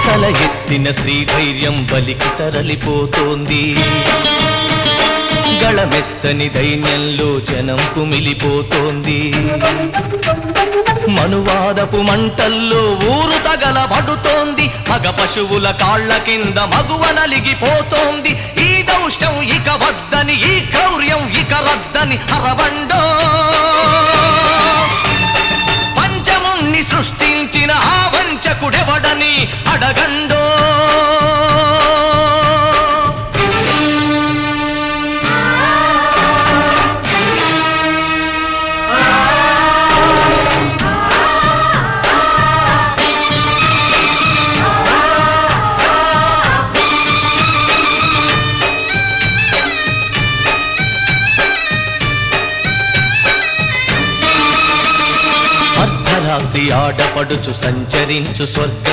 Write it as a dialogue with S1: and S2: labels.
S1: తల ఎత్తిన స్త్రీ ధైర్యం బలికి తరలిపోతోంది. గళమెత్తని దైన్యంలో జనం కుమిలిపోతోంది. మనువాదపు మంటల్లో ఊరు తగలబడుతోంది. మగ పశువుల కాళ్ల కింద మగువ నలిగిపోతోంది. ఈ దౌష్ట్యం ఇక వద్దని, ఈ క్రౌర్యం ఇక రద్దని అరవండో. పంచముణ్ణి సృష్టించిన ఆ వంచకుడెవడని అడగండో. అర్ధరాత్రి ఆడపడుచు సంచరించు స్వర్గం